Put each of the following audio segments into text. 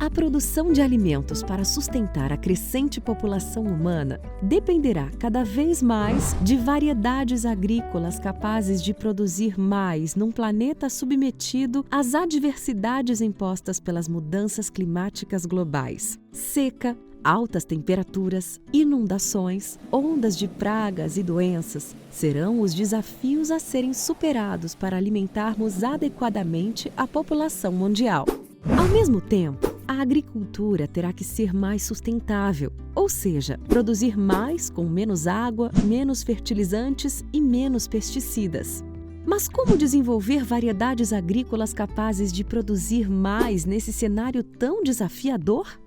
A produção de alimentos para sustentar a crescente população humana dependerá cada vez mais de variedades agrícolas capazes de produzir mais num planeta submetido às adversidades impostas pelas mudanças climáticas globais. Seca, altas temperaturas, inundações, ondas de pragas e doenças serão os desafios a serem superados para alimentarmos adequadamente a população mundial. Ao mesmo tempo, a agricultura terá que ser mais sustentável, ou seja, produzir mais com menos água, menos fertilizantes e menos pesticidas. Mas como desenvolver variedades agrícolas capazes de produzir mais nesse cenário tão desafiador?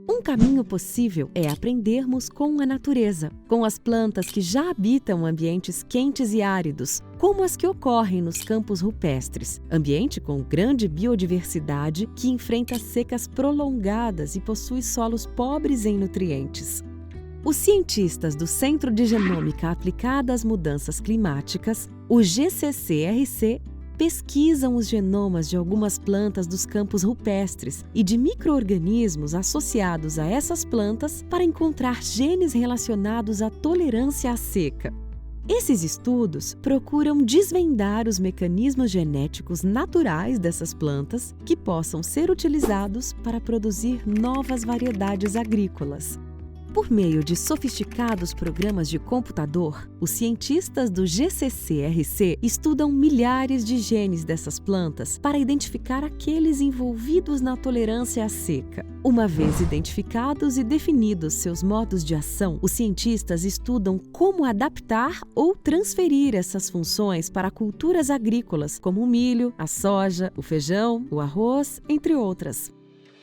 Um caminho possível é aprendermos com a natureza, com as plantas que já habitam ambientes quentes e áridos, como as que ocorrem nos campos rupestres, ambiente com grande biodiversidade que enfrenta secas prolongadas e possui solos pobres em nutrientes. Os cientistas do Centro de Genômica Aplicada às Mudanças Climáticas, o GCCRC, pesquisam os genomas de algumas plantas dos campos rupestres e de micro-organismos associados a essas plantas para encontrar genes relacionados à tolerância à seca. Esses estudos procuram desvendar os mecanismos genéticos naturais dessas plantas que possam ser utilizados para produzir novas variedades agrícolas. Por meio de sofisticados programas de computador, os cientistas do GCCRC estudam milhares de genes dessas plantas para identificar aqueles envolvidos na tolerância à seca. Uma vez identificados e definidos seus modos de ação, os cientistas estudam como adaptar ou transferir essas funções para culturas agrícolas, como o milho, a soja, o feijão, o arroz, entre outras.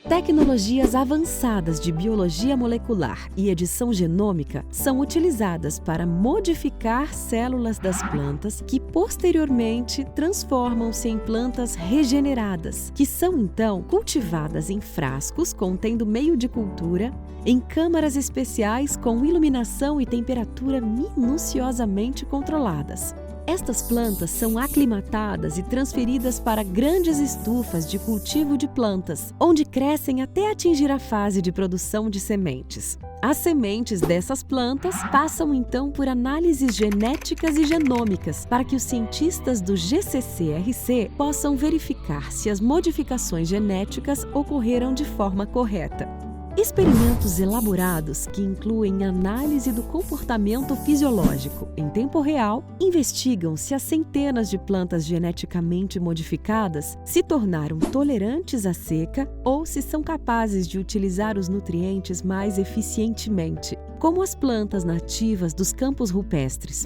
Tecnologias avançadas de biologia molecular e edição genômica são utilizadas para modificar células das plantas que posteriormente transformam-se em plantas regeneradas, que são então cultivadas em frascos contendo meio de cultura, em câmaras especiais com iluminação e temperatura minuciosamente controladas. Estas plantas são aclimatadas e transferidas para grandes estufas de cultivo de plantas, onde crescem até atingir a fase de produção de sementes. As sementes dessas plantas passam então por análises genéticas e genômicas para que os cientistas do GCCRC possam verificar se as modificações genéticas ocorreram de forma correta. Experimentos elaborados que incluem análise do comportamento fisiológico em tempo real investigam se as centenas de plantas geneticamente modificadas se tornaram tolerantes à seca ou se são capazes de utilizar os nutrientes mais eficientemente, como as plantas nativas dos campos rupestres.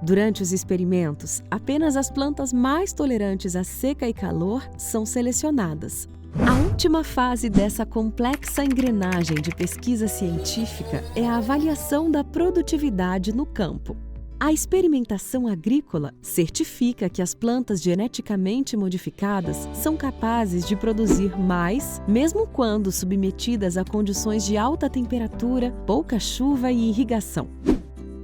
Durante os experimentos, apenas as plantas mais tolerantes à seca e calor são selecionadas. A última fase dessa complexa engrenagem de pesquisa científica é a avaliação da produtividade no campo. A experimentação agrícola certifica que as plantas geneticamente modificadas são capazes de produzir mais, mesmo quando submetidas a condições de alta temperatura, pouca chuva e irrigação.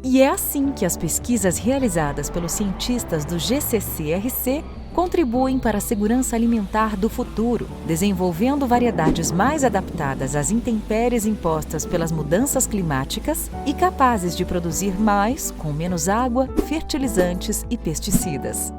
E é assim que as pesquisas realizadas pelos cientistas do GCCRC contribuem para a segurança alimentar do futuro, desenvolvendo variedades mais adaptadas às intempéries impostas pelas mudanças climáticas e capazes de produzir mais com menos água, fertilizantes e pesticidas.